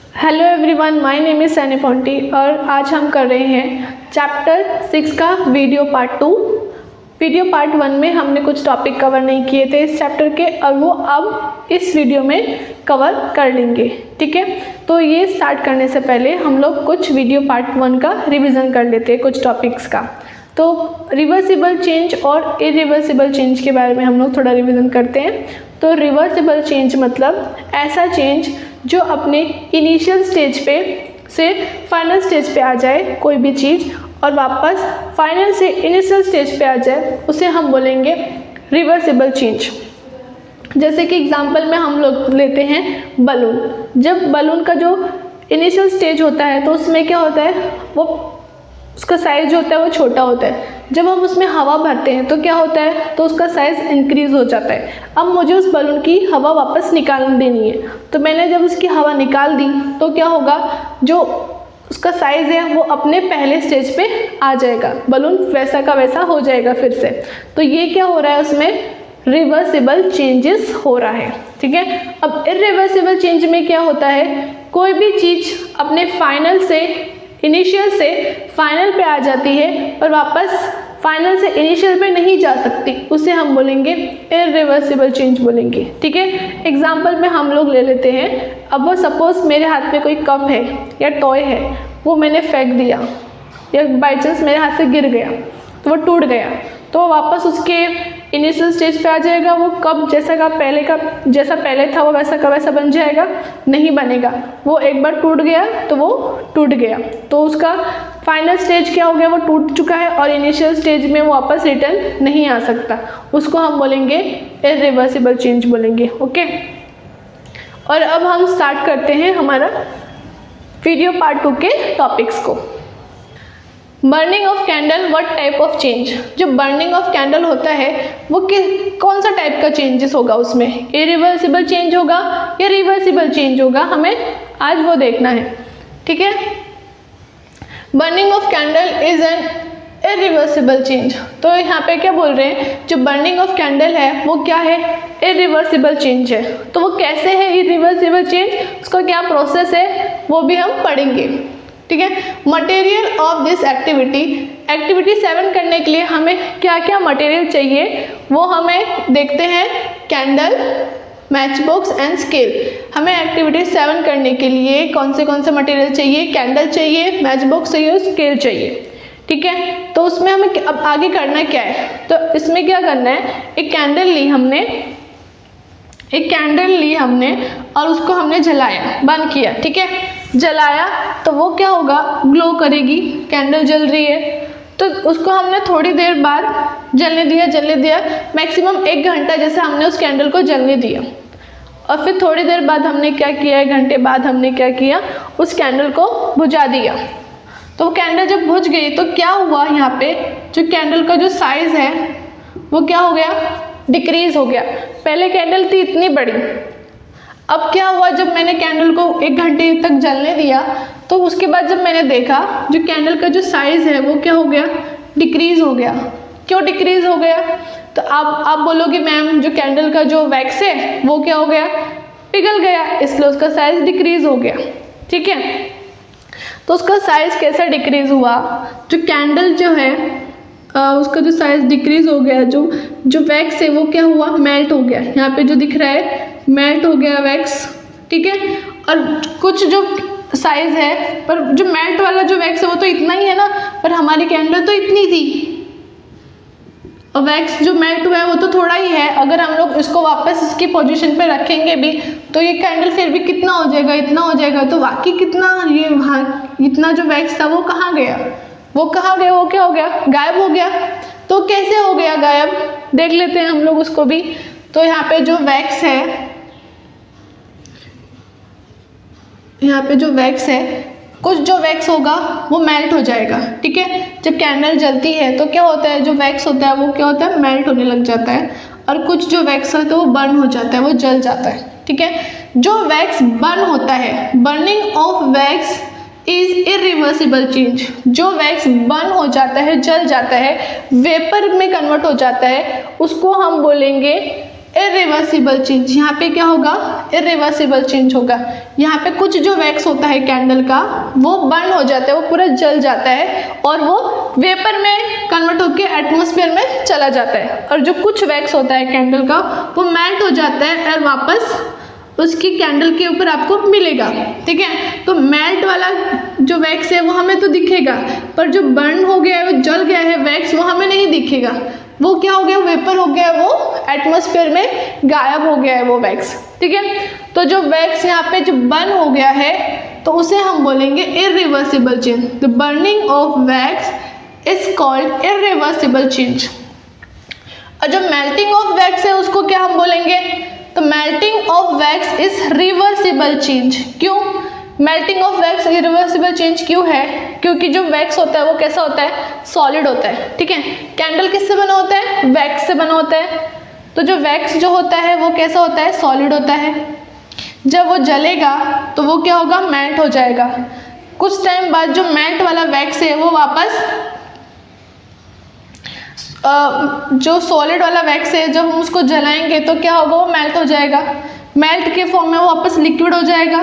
Hello everyone, my name is Sunny Fonti और आज हम कर रहे हैं चैप्टर 6 का वीडियो पार्ट 2। वीडियो पार्ट 1 में हमने कुछ टॉपिक कवर नहीं किए थे इस चैप्टर के और वो अब इस वीडियो में कवर कर लेंगे। ठीक है, तो ये स्टार्ट करने से पहले हम लोग कुछ वीडियो पार्ट 1 का रिवीजन कर लेते हैं कुछ टॉपिक्स का। तो रिवर्सिबल चेंज और इरिवर्सिबल चेंज के बारे में हम लोग थोड़ा रिवीजन करते हैं। तो रिवर्सिबल चेंज मतलब ऐसा चेंज जो अपने इनिशियल स्टेज पे से फाइनल स्टेज पे आ जाए कोई भी चीज़ और वापस फाइनल से इनिशियल स्टेज पे आ जाए, उसे हम बोलेंगे रिवर्सिबल चेंज। जैसे कि एग्जांपल में हम लोग लेते हैं बलून। जब बलून का जो इनिशियल स्टेज होता है तो उसमें क्या होता है, वो उसका साइज़ जो होता है वो छोटा होता है। जब हम उसमें हवा भरते हैं तो क्या होता है, तो उसका साइज़ इंक्रीज़ हो जाता है। अब मुझे उस बलून की हवा वापस निकाल देनी है, तो मैंने जब उसकी हवा निकाल दी तो क्या होगा, जो उसका साइज़ है वो अपने पहले स्टेज पे आ जाएगा, बलून वैसा का वैसा हो जाएगा फिर से। तो ये क्या हो रहा है, उसमें रिवर्सिबल चेंजेस हो रहा है। ठीक है, अब इरिवर्सिबल चेंज में क्या होता है, कोई भी चीज़ अपने फाइनल से इनिशियल से फाइनल पे आ जाती है और वापस फाइनल से इनिशियल पे नहीं जा सकती, उसे हम बोलेंगे इरिवर्सिबल चेंज बोलेंगे। ठीक है, एग्जांपल में हम लोग ले लेते हैं। अब वो सपोज मेरे हाथ में कोई कप है या टॉय है, वो मैंने फेंक दिया या बाई चांस मेरे हाथ से गिर गया तो वो टूट गया, तो वापस उसके इनिशियल स्टेज पे आ जाएगा। वो कप जैसा पहले था वो वैसा का वैसा बन जाएगा? नहीं बनेगा। वो एक बार टूट गया तो वो टूट गया, तो उसका फाइनल स्टेज क्या हो गया, वो टूट चुका है और इनिशियल स्टेज में वो वापस रिटर्न नहीं आ सकता। उसको हम बोलेंगे इरिवर्सिबल चेंज बोलेंगे। ओके, और अब हम स्टार्ट करते हैं हमारा वीडियो पार्ट 2 के टॉपिक्स को। Burning of candle, what type of change. जो बर्निंग ऑफ कैंडल होता है वो कौन सा टाइप का चेंजेस होगा, उसमें इरिवर्सिबल चेंज होगा या रिवर्सिबल चेंज होगा, हमें आज वो देखना है। ठीक है, burning of candle is an irreversible change. तो यहाँ पे क्या बोल रहे हैं, जो बर्निंग ऑफ कैंडल है वो क्या है, इरिवर्सिबल चेंज है। तो वो कैसे है इरिवर्सिबल चेंज, उसका क्या प्रोसेस है वो भी हम पढ़ेंगे। ठीक है, मटेरियल ऑफ दिस एक्टिविटी 7 करने के लिए हमें क्या क्या मटेरियल चाहिए वो हमें देखते हैं। Candle, match box and scale. हमें एक्टिविटी 7 करने के लिए कौन से मटेरियल चाहिए, कैंडल चाहिए, मैच बॉक्स चाहिए और स्केल चाहिए। ठीक है, तो उसमें हमें अब आगे करना क्या है, तो इसमें क्या करना है, एक कैंडल ली हमने और उसको हमने जलाया, बंद किया। ठीक है, जलाया तो वो क्या होगा, ग्लो करेगी, कैंडल जल रही है। तो उसको हमने थोड़ी देर बाद जलने दिया, मैक्सिमम 1 घंटा जैसे हमने उस कैंडल को जलने दिया। और फिर थोड़ी देर बाद हमने क्या किया, 1 घंटे बाद हमने क्या किया, उस कैंडल को बुझा दिया। तो वो कैंडल जब बुझ गई तो क्या हुआ, यहाँ पे जो कैंडल का जो साइज़ है वो क्या हो गया, डिक्रीज हो गया। पहले कैंडल थी इतनी बड़ी, अब क्या हुआ, जब मैंने कैंडल को 1 घंटे तक जलने दिया तो उसके बाद जब मैंने देखा जो कैंडल का जो साइज़ है वो क्या हो गया, डिक्रीज हो गया। क्यों डिक्रीज हो गया, तो आप बोलोगे मैम जो कैंडल का जो वैक्स है वो क्या हो गया, पिघल गया, इसलिए उसका साइज़ डिक्रीज हो गया। ठीक है, तो उसका साइज़ कैसा डिक्रीज हुआ, जो कैंडल जो है उसका जो साइज़ डिक्रीज हो गया, जो वैक्स है वो क्या हुआ, मेल्ट हो गया। यहाँ पे जो दिख रहा है मेल्ट हो गया वैक्स। ठीक है, और कुछ जो साइज़ है पर जो मेल्ट वाला जो वैक्स है वो तो इतना ही है ना, पर हमारी कैंडल तो इतनी थी और वैक्स जो मेल्ट हुआ है वो तो थोड़ा ही है। अगर हम लोग इसको वापस इसकी पोजीशन पे रखेंगे भी तो ये कैंडल फिर भी कितना हो जाएगा, इतना हो जाएगा। तो बाकी कितना, ये वहाँ इतना जो वैक्स था वो कहाँ गया, वो क्या हो गया, गायब हो गया। तो कैसे हो गया गायब, देख लेते हैं हम लोग उसको भी। तो यहाँ पे जो वैक्स है, कुछ जो वैक्स होगा वो मेल्ट हो जाएगा। ठीक है, जब कैंडल जलती है तो क्या होता है, जो वैक्स होता है वो क्या होता है, मेल्ट होने लग जाता है, और कुछ जो वैक्स है तो वो बर्न हो जाता है, वो जल जाता है। ठीक है, जो वैक्स बर्न होता है, burning of wax is irreversible change. जो वैक्स बर्न हो जाता है, जल जाता है, वेपर में कन्वर्ट हो जाता है, उसको हम बोलेंगे इरिवर्सिबल चेंज। यहाँ पे क्या होगा, इरिवर्सिबल चेंज होगा। यहाँ पे कुछ जो वैक्स होता है कैंडल का वो बर्न हो जाता है, वो पूरा जल जाता है और वो वेपर में कन्वर्ट होकर एटमॉस्फेयर में चला जाता है, और जो कुछ वैक्स होता है कैंडल का वो मेल्ट हो जाता है और वापस उसकी कैंडल के ऊपर आपको मिलेगा। ठीक है, तो मेल्ट वाला जो वैक्स है वो हमें तो दिखेगा, पर जो बर्न हो गया है, वो जल गया है वैक्स, वो हमें नहीं दिखेगा। वो क्या हो गया, वेपर हो गया, वो एटमॉस्फेयर में गायब हो गया है वो वैक्स। ठीक है, तो जो वैक्स यहाँ पे जो बर्न हो गया है तो उसे हम बोलेंगे irreversible change. The burning of wax is called irreversible change. और जो मेल्टिंग ऑफ वैक्स है उसको क्या हम बोलेंगे, तो melting of wax is reversible change. क्यों melting of wax reversible change क्यों है, क्योंकि जो वैक्स होता है वो कैसा होता है, सॉलिड होता है। ठीक है, कैंडल किससे बना होता है, वैक्स से बना होता है। तो जो वैक्स जो होता है वो कैसा होता है, सॉलिड होता है। जब वो जलेगा तो वो क्या होगा, मेल्ट हो जाएगा। कुछ टाइम बाद जो मेल्ट वाला वैक्स है वो वापस जो सॉलिड वाला वैक्स है जब हम उसको जलाएंगे तो क्या होगा, वो मेल्ट हो जाएगा। मेल्ट के फॉर्म में वो वापस लिक्विड हो जाएगा।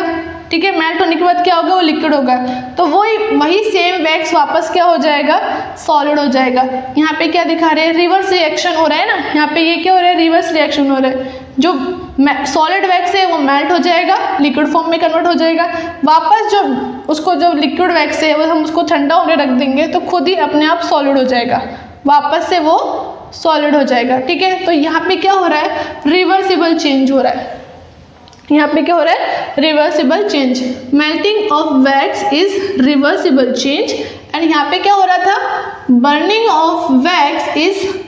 ठीक है, मेल्ट होने के बाद क्या होगा, वो लिक्विड होगा, तो वही सेम वैक्स वापस क्या हो जाएगा, सॉलिड हो जाएगा। यहाँ पे क्या दिखा रहे हैं, रिवर्स रिएक्शन हो रहा है ना, यहाँ पे ये क्या हो रहा है, रिवर्स रिएक्शन हो रहा है। जो सॉलिड वैक्स है वो मेल्ट हो जाएगा, लिक्विड फॉर्म में कन्वर्ट हो जाएगा। वापस जो उसको जो लिक्विड वैक्स है वो हम उसको ठंडा होने रख देंगे तो खुद ही अपने आप सॉलिड हो जाएगा, वापस से वो सॉलिड हो जाएगा। ठीक है, तो यहाँ पे क्या हो रहा है, रिवर्सिबल चेंज हो रहा है। यहाँ पे क्या हो रहा है, reversible change. Melting of wax is reversible change. And यहाँ पे क्या हो रहा था, burning of wax is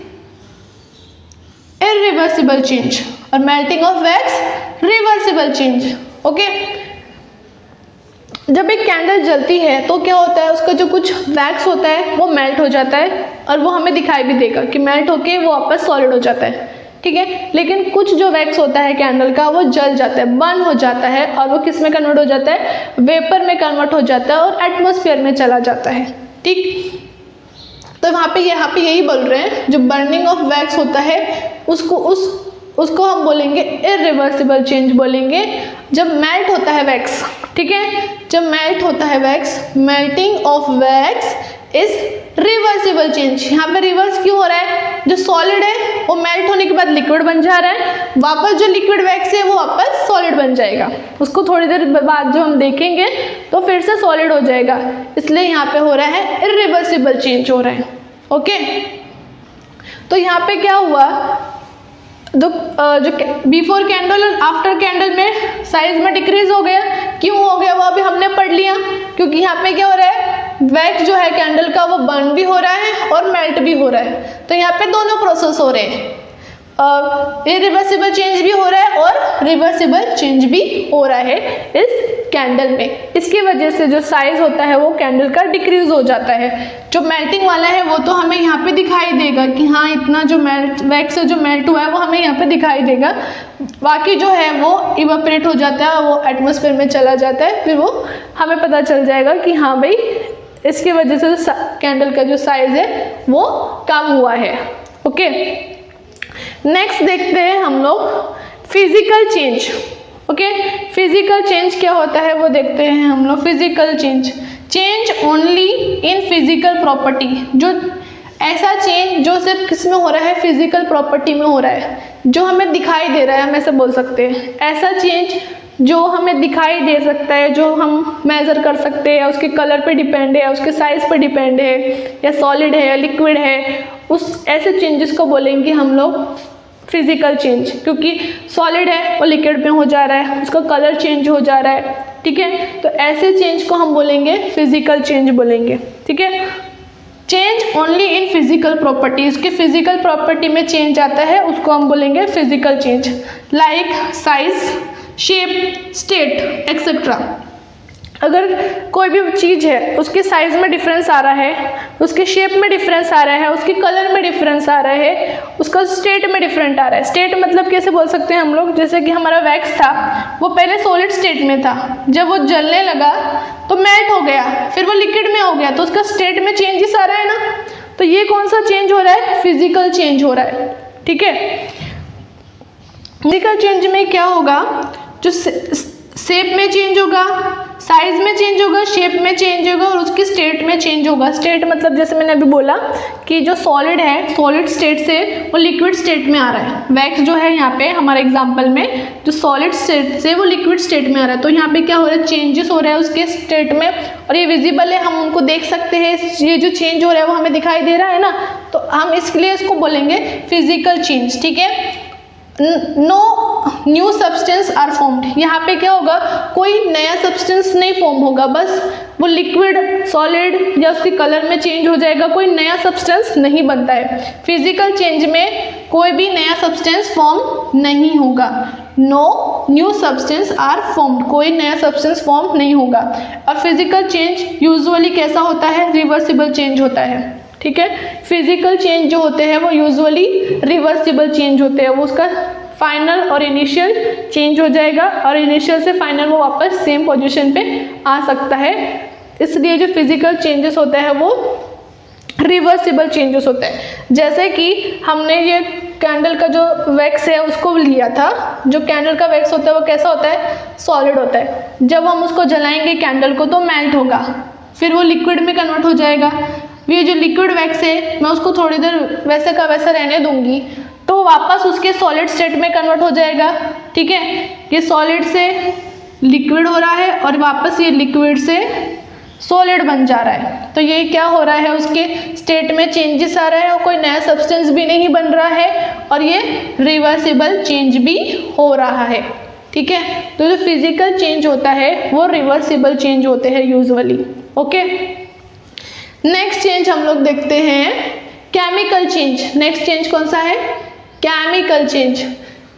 irreversible change और melting of wax reversible change. Okay, जब एक कैंडल जलती है तो क्या होता है, उसका जो कुछ वैक्स होता है वो मेल्ट हो जाता है और वो हमें दिखाई भी देगा कि मेल्ट होके वो वापस सॉलिड हो जाता है। ठीक है, लेकिन कुछ जो वैक्स होता है कैंडल का वो जल जाता है, बर्न हो जाता है और वो किस में कन्वर्ट हो जाता है, वेपर में कन्वर्ट हो जाता है और एटमॉस्फेयर में चला जाता है। ठीक, तो यहाँ पे यही बोल रहे हैं, जो बर्निंग ऑफ वैक्स होता है उसको हम बोलेंगे इरिवर्सिबल चेंज बोलेंगे। जब मेल्ट होता है वैक्स, ठीक है, जब मेल्ट होता है wax, melting of wax is reversible change. यहाँ पे रिवर्स क्यों हो रहा है, जो सॉलिड है वो मेल्ट होने के बाद लिक्विड बन जा रहा है, वापस जो लिक्विड वैक्स है वो वापस सॉलिड बन जाएगा, उसको थोड़ी देर बाद जो हम देखेंगे तो फिर से सॉलिड हो जाएगा। इसलिए यहाँ पे हो रहा है इरिवर्सिबल चेंज हो रहा है। ओके, तो यहाँ पे क्या हुआ, जो बिफोर कैंडल और आफ्टर कैंडल में साइज में डिक्रीज हो गया। क्यों हो गया वो अभी हमने पढ़ लिया, क्योंकि यहाँ पे क्या हो रहा है, वैक्स जो है कैंडल का वो बर्न भी हो रहा है और मेल्ट भी हो रहा है। तो यहाँ पे दोनों प्रोसेस हो रहे हैं, इरिवर्सिबल चेंज भी हो रहा है और रिवर्सिबल चेंज भी हो रहा है इस कैंडल में। इसकी वजह से जो साइज होता है वो कैंडल का डिक्रीज हो जाता है। जो मेल्टिंग वाला है वो तो हमें यहाँ पे दिखाई देगा कि हाँ इतना जो वैक्स जो मेल्ट हुआ है वो हमें यहाँ पे दिखाई देगा, बाकी जो है वो इवेपोरेट हो जाता है, वो एटमॉस्फेयर में चला जाता है, फिर वो हमें पता चल जाएगा कि हाँ भाई इसकी वजह से कैंडल का जो साइज है वो कम हुआ है। ओके, नेक्स्ट देखते हैं हम लोग physical change. Okay, physical change क्या होता है वो देखते हैं हम लोग। Physical change only in physical property, जो ऐसा चेंज जो सिर्फ किस में हो रहा है, फिजिकल प्रॉपर्टी में हो रहा है, जो हमें दिखाई दे रहा है, हम ऐसे बोल सकते हैं। ऐसा चेंज जो हमें दिखाई दे सकता है, जो हम मेज़र कर सकते हैं, उसके कलर पे डिपेंड है, उसके साइज पे डिपेंड है, या सॉलिड है या लिक्विड है, उस ऐसे चेंजेस को बोलेंगे हम लोग फिजिकल चेंज। क्योंकि सॉलिड है वो लिक्विड में हो जा रहा है, उसका कलर चेंज हो जा रहा है। ठीक है, तो ऐसे चेंज को हम बोलेंगे फिजिकल चेंज बोलेंगे। ठीक है, change only in physical property, उसके फिजिकल प्रॉपर्टी में चेंज आता है उसको हम बोलेंगे physical change, like size, shape, state etcetera. अगर कोई भी चीज़ है उसके साइज में डिफरेंस आ रहा है, उसके शेप में डिफरेंस आ रहा है, उसके कलर में डिफरेंस आ रहा है, उसका स्टेट में डिफरेंट आ रहा है। स्टेट मतलब कैसे बोल सकते हैं हम लोग, जैसे कि हमारा वैक्स था वो पहले सॉलिड स्टेट में था, जब वो जलने लगा तो मेल्ट हो गया, फिर वो लिक्विड में हो गया, तो उसका स्टेट में चेंजेस आ रहा है ना। तो ये कौन सा चेंज हो रहा है, फिजिकल चेंज हो रहा है। ठीक है, फिजिकल चेंज में क्या होगा, जो शेप में चेंज होगा, साइज में चेंज होगा, शेप में चेंज होगा और उसकी स्टेट में चेंज होगा। स्टेट मतलब जैसे मैंने अभी बोला कि जो सॉलिड है, सॉलिड स्टेट से वो लिक्विड स्टेट में आ रहा है। वैक्स जो है यहाँ पे हमारे एग्जांपल में जो सॉलिड स्टेट से वो लिक्विड स्टेट में आ रहा है, तो यहाँ पे क्या हो रहा है, चेंजेस हो रहा है उसके स्टेट में और ये विजिबल है, हम उनको देख सकते हैं। ये जो चेंज हो रहा है वो हमें दिखाई दे रहा है ना, तो हम इसलिए इसको बोलेंगे फिजिकल चेंज। ठीक है, no new substance are formed, यहाँ पे क्या होगा, कोई नया सब्सटेंस नहीं फॉर्म होगा, बस वो लिक्विड सॉलिड या उसके कलर में चेंज हो जाएगा, कोई नया सब्सटेंस नहीं बनता है। फिजिकल चेंज में कोई भी नया सब्सटेंस फॉर्म नहीं होगा। No new substance are formed, कोई नया सब्सटेंस फॉर्म नहीं होगा। और फिजिकल चेंज यूजुअली कैसा होता है, रिवर्सिबल चेंज होता है। ठीक है, फिजिकल चेंज जो होते हैं वो यूजुअली रिवर्सिबल चेंज होते हैं, वो उसका फाइनल और इनिशियल चेंज हो जाएगा और इनिशियल से फाइनल वो वापस सेम पोजीशन पे आ सकता है। इसलिए जो फिजिकल चेंजेस होते हैं वो रिवर्सिबल चेंजेस होते हैं। जैसे कि हमने ये कैंडल का जो वैक्स है उसको लिया था, जो कैंडल का वैक्स होता है वो कैसा होता है, सॉलिड होता है। जब हम उसको जलाएंगे कैंडल को तो मेल्ट होगा, फिर वो लिक्विड में कन्वर्ट हो जाएगा। ये जो लिक्विड वैक्स है मैं उसको थोड़ी देर वैसे का वैसा रहने दूंगी तो वापस उसके सॉलिड स्टेट में कन्वर्ट हो जाएगा। ठीक है, ये सॉलिड से लिक्विड हो रहा है और वापस ये लिक्विड से सॉलिड बन जा रहा है, तो ये क्या हो रहा है, उसके स्टेट में चेंजेस आ रहा है और कोई नया सब्सटेंस भी नहीं बन रहा है और ये रिवर्सिबल चेंज भी हो रहा है। ठीक है, तो जो फिजिकल चेंज होता है वो रिवर्सिबल चेंज होते हैं यूजुअली। ओके, नेक्स्ट चेंज हम लोग देखते हैं केमिकल चेंज। नेक्स्ट चेंज कौन सा है, chemical change.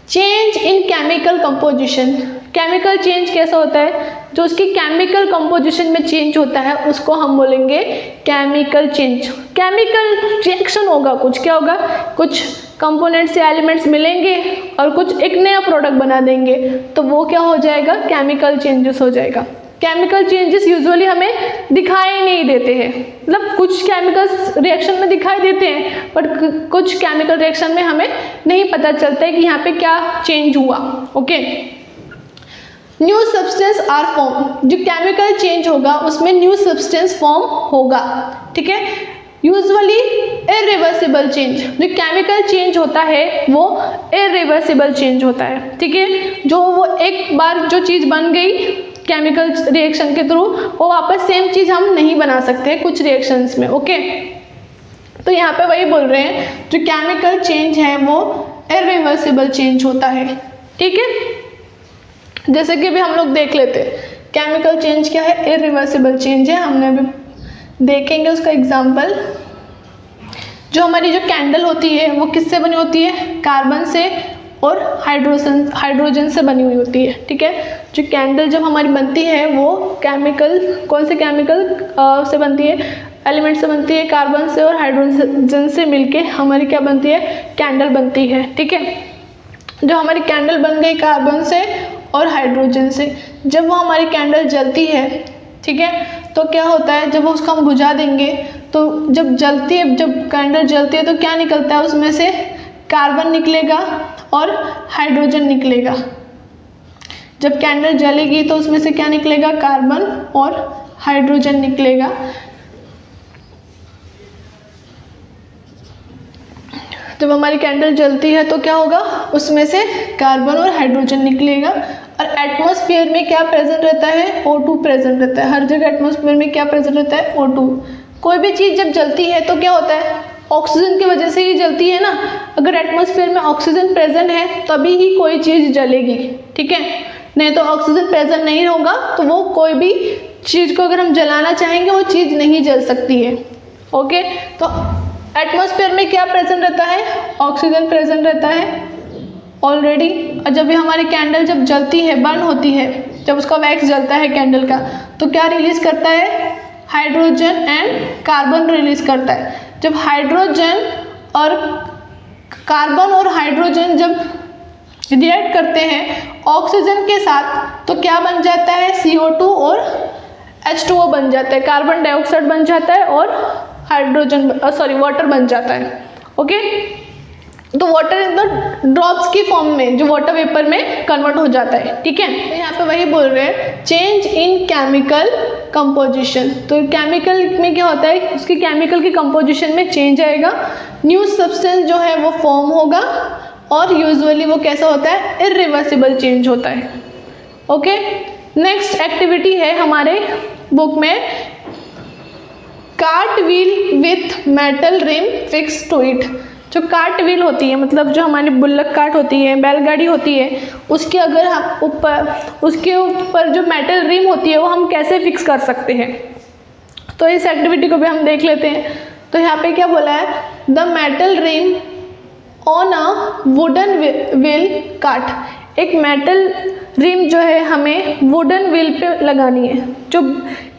Change in chemical composition. Chemical change कैसा होता है, जो उसकी केमिकल कंपोजिशन में चेंज होता है उसको हम बोलेंगे केमिकल चेंज। केमिकल रिएक्शन होगा, कुछ क्या होगा, कुछ कंपोनेंट्स या एलिमेंट्स मिलेंगे और कुछ एक नया प्रोडक्ट बना देंगे, तो वो क्या हो जाएगा, केमिकल चेंजेस हो जाएगा। केमिकल चेंजेस यूजुअली हमें दिखाई नहीं देते हैं, मतलब कुछ केमिकल्स रिएक्शन में दिखाई देते हैं बट कुछ केमिकल रिएक्शन में हमें नहीं पता चलता है कि यहाँ पे क्या चेंज हुआ। Okay, new substance are form. जो केमिकल चेंज होगा उसमें न्यू सब्सटेंस फॉर्म होगा। ठीक है, यूजुअली इरिवर्सिबल चेंज। जो केमिकल चेंज होता है वो इरिवर्सिबल चेंज होता है। ठीक है, जो वो एक बार जो चीज़ बन गई केमिकल रिएक्शन के थ्रू वो वापस सेम चीज़ हम नहीं बना सकते कुछ रिएक्शंस में। ओके, तो यहाँ पे वही बोल रहे हैं, जो केमिकल चेंज है वो इरिवर्सिबल चेंज होता है। ठीक है, जैसे कि अभी हम लोग देख लेते हैं केमिकल चेंज क्या है, इरिवर्सिबल चेंज है। हमने अभी देखेंगे उसका एग्जाम्पल। जो हमारी जो कैंडल होती है वो किससे बनी होती है, कार्बन से और हाइड्रोजन से बनी हुई होती है। ठीक है, जो कैंडल जब हमारी बनती है वो केमिकल, कौन से केमिकल से बनती है, एलिमेंट से बनती है, कार्बन से और हाइड्रोजन से मिलके हमारी क्या बनती है, कैंडल बनती है। ठीक है, जो हमारी कैंडल बन गई कार्बन से और हाइड्रोजन से, जब वो हमारी कैंडल जलती है, ठीक है, तो क्या होता है, जब उसको हम बुझा देंगे तो जब जलती है, जब कैंडल जलती है तो क्या निकलता है, उसमें से कार्बन निकलेगा और हाइड्रोजन निकलेगा। जब कैंडल जलेगी तो उसमें से क्या निकलेगा, कार्बन और हाइड्रोजन निकलेगा। जब हमारी कैंडल जलती है तो क्या होगा, उसमें से कार्बन और हाइड्रोजन निकलेगा। और एटमॉस्फेयर में क्या प्रेजेंट रहता है, O2 प्रेजेंट रहता है। हर जगह एटमॉस्फेयर में क्या प्रेजेंट रहता है, O2। कोई भी चीज़ जब जलती है तो क्या होता है, ऑक्सीजन की वजह से ही जलती है ना। अगर एटमॉस्फेयर में ऑक्सीजन प्रेजेंट है तभी ही कोई चीज़ जलेगी। ठीक है, नहीं तो ऑक्सीजन प्रेजेंट नहीं होगा तो वो कोई भी चीज़ को अगर हम जलाना चाहेंगे वो चीज़ नहीं जल सकती है। ओके, तो एटमॉस्फेयर में क्या प्रेजेंट रहता है, ऑक्सीजन प्रेजेंट रहता है ऑलरेडी। और जब भी हमारी कैंडल जब जलती है, बर्न होती है, जब उसका वैक्स जलता है कैंडल का, तो क्या रिलीज करता है, हाइड्रोजन एंड कार्बन रिलीज करता है। जब हाइड्रोजन और कार्बन और हाइड्रोजन जब रिएक्ट करते हैं ऑक्सीजन के साथ तो क्या बन जाता है, CO2 और H2O बन जाता है, कार्बन डाइऑक्साइड बन जाता है और हाइड्रोजन वाटर बन जाता है। ओके, तो वाटर इन द ड्रॉप्स की फॉर्म में जो वाटर वेपर में कन्वर्ट हो जाता है, ठीक है। तो यहाँ पे वही बोल रहे हैं चेंज इन केमिकल कंपोजिशन। तो केमिकल में क्या होता है, उसकी केमिकल की कंपोजिशन में चेंज आएगा, न्यू सब्सटेंस जो है वो फॉर्म होगा, और यूजुअली वो कैसा होता है, इरिवर्सिबल चेंज होता है। ओके, नेक्स्ट एक्टिविटी है हमारे बुक में cart wheel with metal rim fix to it. जो कार्ट व्हील होती है, मतलब जो हमारी बुल्लक कार्ट होती है, बैलगाड़ी होती है, उसके अगर हम उसके ऊपर जो मेटल रिम होती है वो हम कैसे फिक्स कर सकते हैं, तो इस एक्टिविटी को भी हम देख लेते हैं। तो यहाँ पे क्या बोला है, the metal rim on a wooden wheel cart. एक मेटल रिम जो है हमें वुडन व्हील पे लगानी है। जो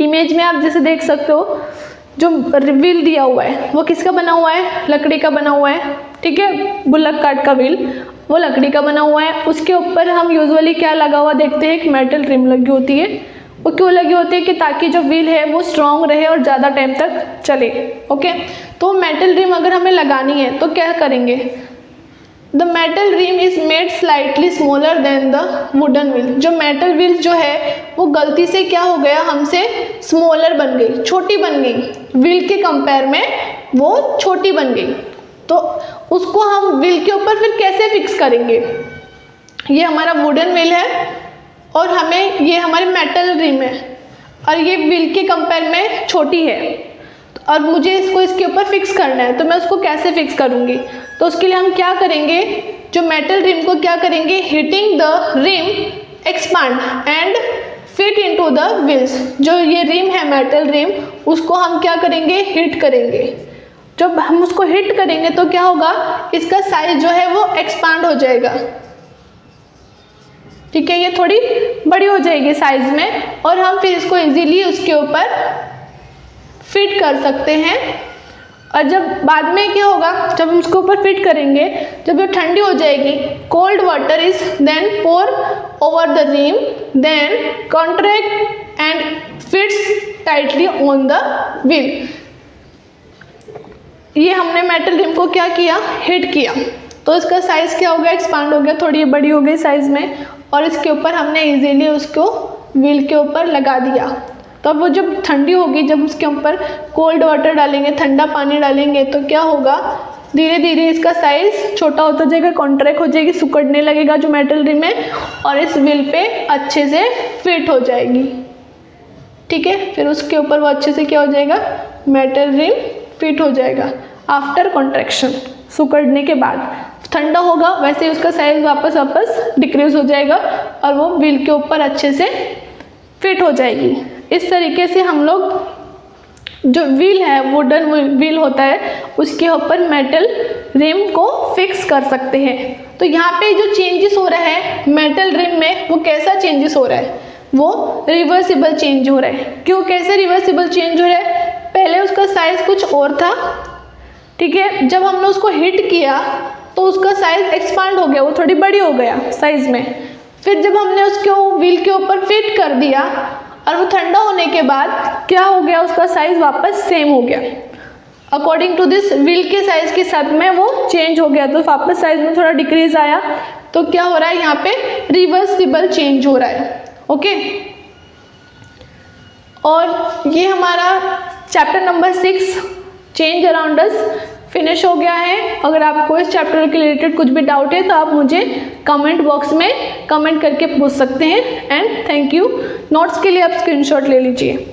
इमेज में आप जैसे देख सकते हो, जो व्हील दिया हुआ है वो किसका बना हुआ है, लकड़ी का बना हुआ है, ठीक है। बुल्लक कार्ट का व्हील वो लकड़ी का बना हुआ है। उसके ऊपर हम यूजुअली क्या लगा हुआ देखते हैं, एक मेटल रिम लगी होती है। वो क्यों लगी होती है, कि ताकि जो व्हील है वो स्ट्रॉन्ग रहे और ज़्यादा टाइम तक चले। ओके, तो मेटल रिम अगर हमें लगानी है तो क्या करेंगे, the metal rim is made slightly smaller than the wooden wheel. जो मेटल व्हील जो है वो गलती से क्या हो गया, हमसे स्मॉलर बन गई, छोटी बन गई, व्हील के कंपेयर में वो छोटी बन गई। तो उसको हम व्हील के ऊपर फिर कैसे फिक्स करेंगे, ये हमारा वुडन व्हील है और हमें ये हमारी मेटल रिम है और ये व्हील के कंपेयर में छोटी है, और मुझे इसको इसके ऊपर फिक्स करना है, तो मैं उसको कैसे फिक्स करूँगी। तो उसके लिए हम क्या करेंगे, जो मेटल रिम को क्या करेंगे, hitting the rim expand and fit into the wheels. जो ये रिम है मेटल रिम, उसको हम क्या करेंगे, हिट करेंगे। जब हम उसको हिट करेंगे तो क्या होगा, इसका साइज जो है वो एक्सपांड हो जाएगा, ठीक है, ये थोड़ी बड़ी हो जाएगी साइज में, और हम फिर इसको इजीली उसके ऊपर फिट कर सकते हैं। और जब बाद में क्या होगा, जब हम उसके ऊपर फिट करेंगे, जब ये ठंडी हो जाएगी, cold water is then pour over the rim, then contract and fits tightly on the wheel. ये हमने मेटल रिम को क्या किया, हिट किया, तो इसका साइज क्या हो गया, एक्सपांड हो गया, थोड़ी बड़ी हो गई साइज में, और इसके ऊपर हमने इजीली उसको व्हील के ऊपर लगा दिया। तो अब वो जब ठंडी होगी, जब उसके ऊपर कोल्ड वाटर डालेंगे, ठंडा पानी डालेंगे, तो क्या होगा, धीरे धीरे इसका साइज छोटा होता जाएगा, कॉन्ट्रैक्ट हो जाएगी, सिकुड़ने लगेगा जो मेटल रिम है, और इस व्हील पे अच्छे से फिट हो जाएगी, ठीक है। फिर उसके ऊपर वो अच्छे से क्या हो जाएगा, मेटल रिम फिट हो जाएगा आफ्टर कॉन्ट्रैक्शन, सिकुड़ने के बाद। ठंडा होगा वैसे ही उसका साइज वापस डिक्रीज हो जाएगा और वो व्हील के ऊपर अच्छे से फिट हो जाएगी। इस तरीके से हम लोग जो व्हील है, वुडन व्हील होता है, उसके ऊपर मेटल रिम को फिक्स कर सकते हैं। तो यहाँ पे जो चेंजेस हो रहा है मेटल रिम में, वो कैसा चेंजेस हो रहा है, वो रिवर्सिबल चेंज हो रहा है। क्यों, कैसे रिवर्सिबल चेंज हो रहा है, पहले उसका साइज कुछ और था, ठीक है, जब हमने उसको हिट किया तो उसका साइज एक्सपांड हो गया, वो थोड़ी बड़ी हो गया साइज में। फिर जब हमने उसको व्हील के ऊपर फिट कर दिया और वो ठंडा होने के बाद क्या हो गया, उसका साइज वापस सेम हो गया, अकॉर्डिंग टू दिस व्हील के साइज के साथ में वो चेंज हो गया, तो वापस साइज में थोड़ा डिक्रीज आया। तो क्या हो रहा है, यहाँ पे रिवर्सिबल चेंज हो रहा है। ओके, और ये हमारा chapter number 6 change around us finish हो गया है। अगर आपको इस चैप्टर के रिलेटेड कुछ भी डाउट है तो आप मुझे कमेंट बॉक्स में कमेंट करके पूछ सकते हैं। And thank you. नोट्स के लिए आप स्क्रीनशॉट ले लीजिए।